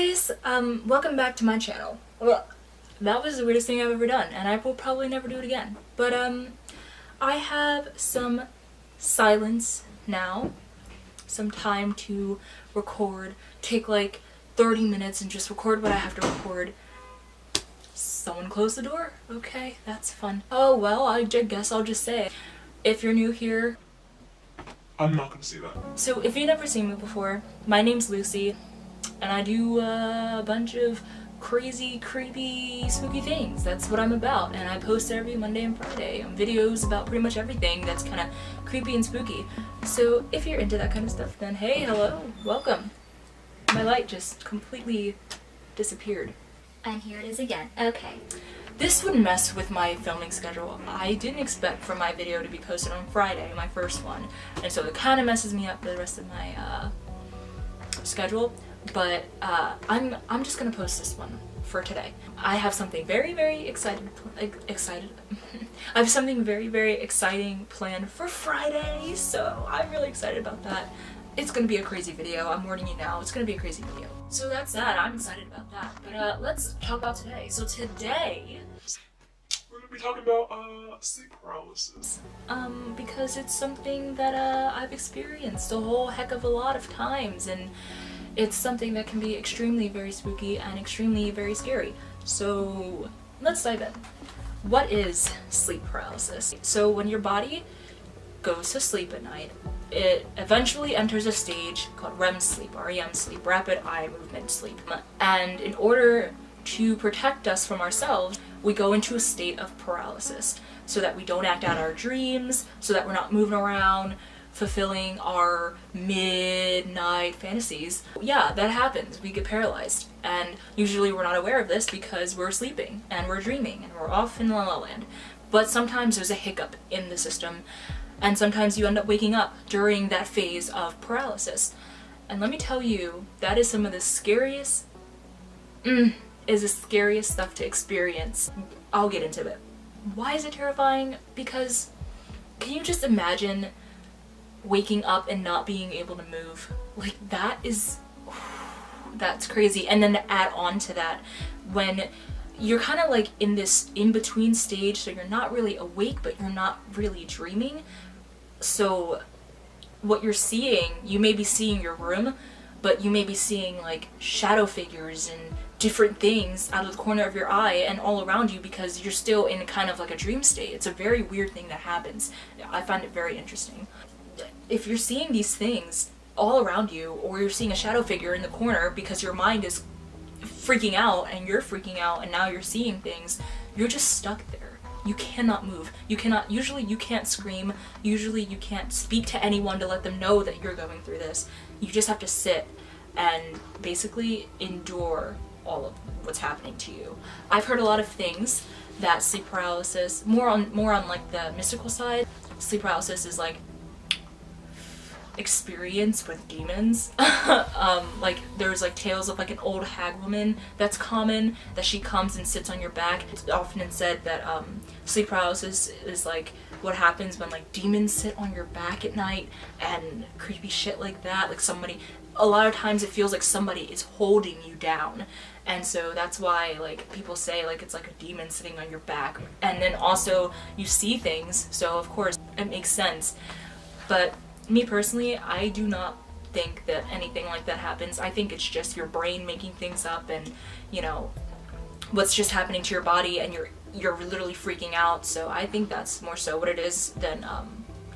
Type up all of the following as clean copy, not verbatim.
guys, welcome back to my channel. Well, that was the weirdest thing I've ever done, and I will probably never do it again. But, I have some silence now, some time to record, take like 30 minutes and just record what I have to record. Someone close the door? Okay, that's fun. Oh well, I guess I'll just say, if you're new here, I'm not gonna say that. So if you've never seen me before, my name's Lucy, and I do a bunch of crazy, creepy, spooky things. That's what I'm about, and I post every Monday and Friday videos about pretty much everything that's kind of creepy and spooky. So if you're into that kind of stuff, then hey, hello, welcome. My light just completely disappeared. And here it is again. Okay. This would mess with my filming schedule. I didn't expect for my video to be posted on Friday, my first one, and so it kind of messes me up for the rest of my schedule. But I'm just gonna post this one for today. I have something very, very excited. I have something very, very exciting planned for Friday, so I'm really excited about that. It's gonna be a crazy video. I'm warning you now. It's gonna be a crazy video. So that's that. I'm excited about that. But let's talk about today. So today, We're gonna be talking about sleep paralysis. because it's something that I've experienced a whole heck of a lot of times, and it's something that can be extremely very spooky and extremely very scary. So let's dive in. What is sleep paralysis? So when your body goes to sleep at night, it eventually enters a stage called REM sleep, REM sleep, rapid eye movement sleep. And in order to protect us from ourselves, we go into a state of paralysis so that we don't act out our dreams, so that we're not moving around, fulfilling our midnight fantasies. Yeah, that happens. We get paralyzed. And usually we're not aware of this because we're sleeping and we're dreaming and we're off in la la land. But sometimes there's a hiccup in the system, and sometimes you end up waking up during that phase of paralysis. And let me tell you, that is some of the scariest, is the scariest stuff to experience. I'll get into it. Why is it terrifying? Because can you just imagine waking up and not being able to move? Like, that is, that's crazy. And then to add on to that, when you're kind of like in this in-between stage, so you're not really awake, but you're not really dreaming. So what you're seeing, you may be seeing your room, but you may be seeing like shadow figures and different things out of the corner of your eye and all around you because you're still in kind of like a dream state. It's a very weird thing that happens. I find it very interesting. If you're seeing these things all around you, or you're seeing a shadow figure in the corner because your mind is freaking out and you're freaking out and now you're seeing things, you're just stuck there. You cannot move. You cannot, usually you can't scream, usually you can't speak to anyone to let them know that you're going through this. You just have to sit and basically endure all of what's happening to you. I've heard a lot of things that sleep paralysis, more on like the mystical side, sleep paralysis is like experience with demons. Like there's like tales of like an old hag woman that's common, that she comes and sits on your back. It's often said that sleep paralysis is like what happens when like demons sit on your back at night and creepy shit like that. Like somebody, a lot of times it feels like somebody is holding you down, and so that's why like people say like it's like a demon sitting on your back. And then also you see things, so of course it makes sense. But me personally, I do not think that anything like that happens. I think it's just your brain making things up, and you know what's just happening to your body, and you're literally freaking out. So I think that's more so what it is than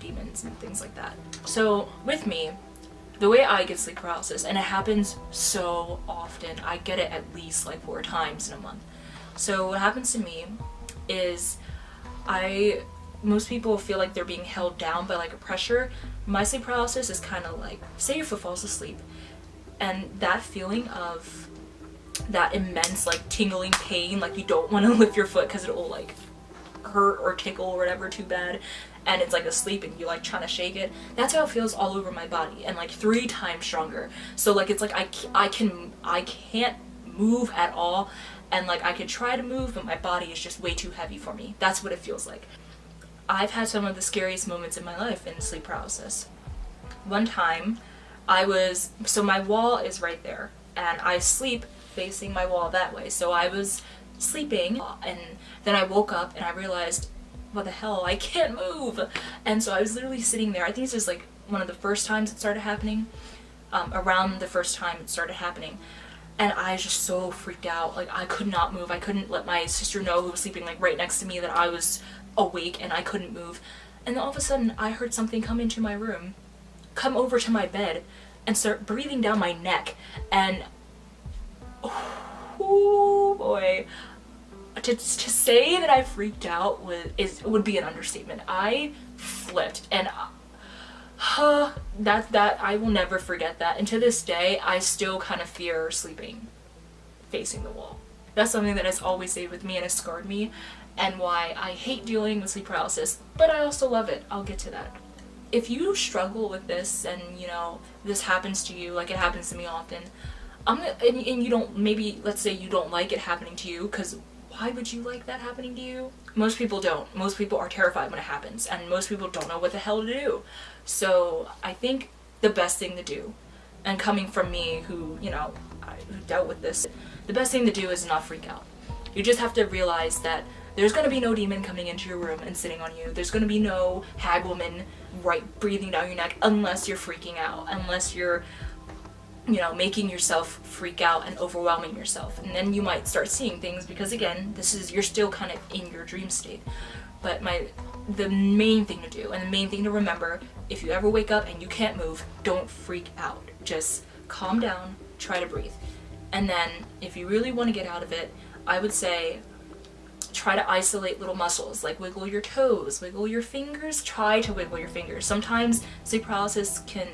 demons and things like that. So with me, the way I get sleep paralysis, and it happens so often, I get it at least like 4 times in a month. So what happens to me is most people feel like they're being held down by like a pressure. My sleep paralysis is kind of like, say your foot falls asleep, and that feeling of that immense like tingling pain, like you don't want to lift your foot because it'll like hurt or tickle or whatever too bad, and it's like asleep and you're like trying to shake it. That's how it feels all over my body, and like 3 times stronger. So like it's like I can't move at all, and like I could try to move, but my body is just way too heavy for me. That's what it feels like. I've had some of the scariest moments in my life in sleep paralysis. One time, so my wall is right there, and I sleep facing my wall that way. So I was sleeping, and then I woke up and I realized, what the hell, I can't move. And so I was literally sitting there. I think this was like one of the first times it started happening, around the first time it started happening. And I was just so freaked out. Like, I could not move. I couldn't let my sister know, who was sleeping like right next to me, that I was awake and I couldn't move. And then all of a sudden I heard something come into my room, come over to my bed, and start breathing down my neck. And oh boy, to say that I freaked out would be an understatement. I flipped, and that I will never forget that. And to this day, I still kind of fear sleeping facing the wall. That's something that has always stayed with me and has scarred me, and why I hate dealing with sleep paralysis, but I also love it. I'll get to that. If you struggle with this, and you know, this happens to you, like it happens to me often, and you don't, maybe, let's say you don't like it happening to you, because why would you like that happening to you? Most people don't. Most people are terrified when it happens, and most people don't know what the hell to do. So I think the best thing to do, and coming from me who, you know, who dealt with this, the best thing to do is not freak out. You just have to realize that there's going to be no demon coming into your room and sitting on you. There's going to be no hag woman breathing down your neck, unless you're freaking out, unless you're, you know, making yourself freak out and overwhelming yourself. And then you might start seeing things, because again, you're still kind of in your dream state. But the main thing to do, and the main thing to remember, if you ever wake up and you can't move, don't freak out. Just calm down, try to breathe. And then if you really want to get out of it, I would say try to isolate little muscles, like wiggle your toes, wiggle your fingers, try to wiggle your fingers. Sometimes sleep paralysis can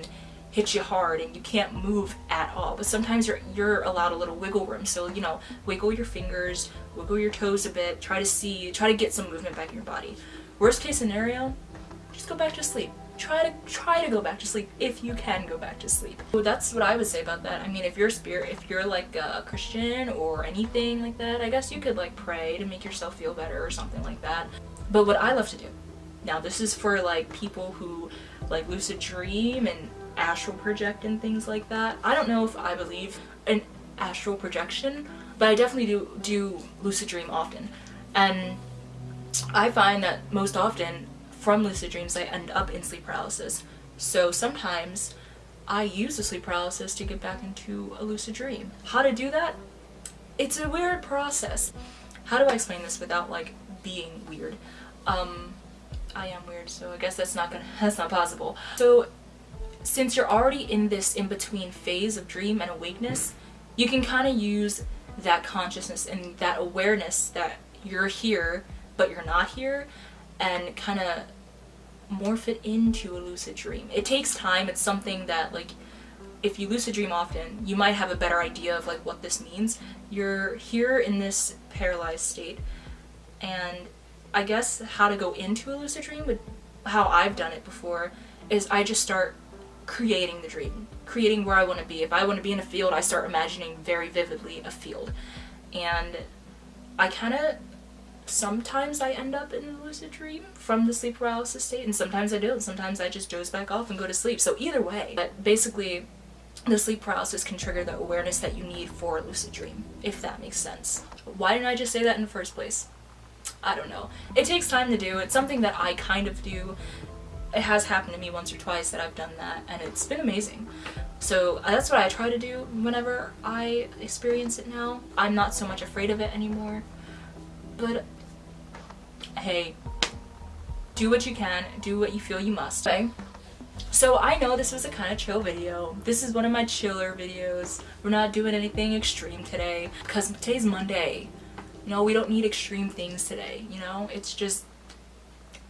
hit you hard and you can't move at all, but sometimes you're allowed a little wiggle room. So, you know, wiggle your fingers, wiggle your toes a bit, try to get some movement back in your body. Worst case scenario, just go back to sleep. Try to go back to sleep if you can go back to sleep. So that's what I would say about that. I mean, if you're like a Christian or anything like that, I guess you could like pray to make yourself feel better or something like that. But what I love to do, now this is for like people who like lucid dream and astral project and things like that. I don't know if I believe in astral projection, but I definitely do lucid dream often. And I find that most often from lucid dreams I end up in sleep paralysis. So sometimes I use the sleep paralysis to get back into a lucid dream. How to do that? It's a weird process. How do I explain this without like being weird? I am weird, so I guess that's not possible. So since you're already in this in-between phase of dream and awakeness, you can kind of use that consciousness and that awareness that you're here but you're not here, and kind of morph it into a lucid dream. It takes time. It's something that, like, if you lucid dream often, you might have a better idea of like what this means. You're here in this paralyzed state, and I guess how to go into a lucid dream, but how I've done it before, is I just start creating the dream, creating where I want to be. If I want to be in a field, I start imagining very vividly a field, and I kind of, sometimes I end up in a lucid dream from the sleep paralysis state, and sometimes I don't. Sometimes I just doze back off and go to sleep. So either way, but basically the sleep paralysis can trigger the awareness that you need for a lucid dream, if that makes sense. Why didn't I just say that in the first place? I don't know. It takes time to do. It's something that I kind of do. It has happened to me once or twice that I've done that, and it's been amazing. So that's what I try to do whenever I experience it now. I'm not so much afraid of it anymore. But hey, do what you can, do what you feel you must. Okay? So I know this was a kind of chill video. This is one of my chiller videos. We're not doing anything extreme today because today's Monday. You know, we don't need extreme things today, you know? It's just,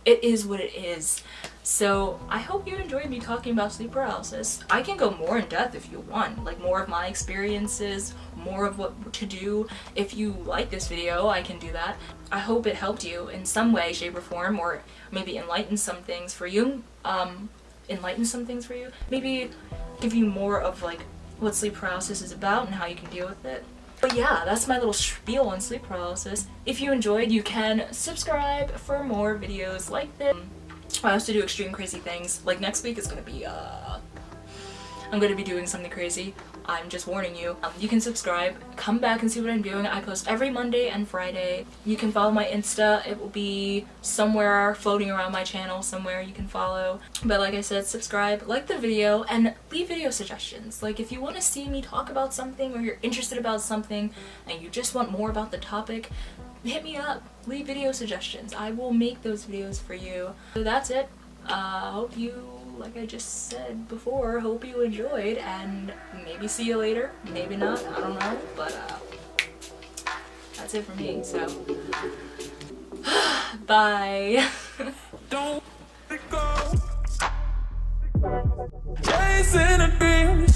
it is what it is. So I hope you enjoyed me talking about sleep paralysis. I can go more in depth if you want, like more of my experiences, more of what to do. If you like this video, I can do that. I hope it helped you in some way, shape, or form, or maybe enlighten some things for you. Maybe give you more of like what sleep paralysis is about and how you can deal with it. But yeah, that's my little spiel on sleep paralysis. If you enjoyed, you can subscribe for more videos like this. I also do extreme crazy things. Like next week is gonna be I'm gonna be doing something crazy. I'm just warning you. You can subscribe, come back and see what I'm doing. I post every Monday and Friday. You can follow my Insta. It will be somewhere floating around my channel somewhere you can follow. But like I said, subscribe, like the video, and leave video suggestions. Like if you want to see me talk about something or you're interested about something and you just want more about the topic, hit me up. Leave video suggestions. I will make those videos for you. So that's it. Hope you, like I just said before, hope you enjoyed, and maybe see you later, maybe not, I don't know, but that's it for me, so bye. Don't go chasing a dream.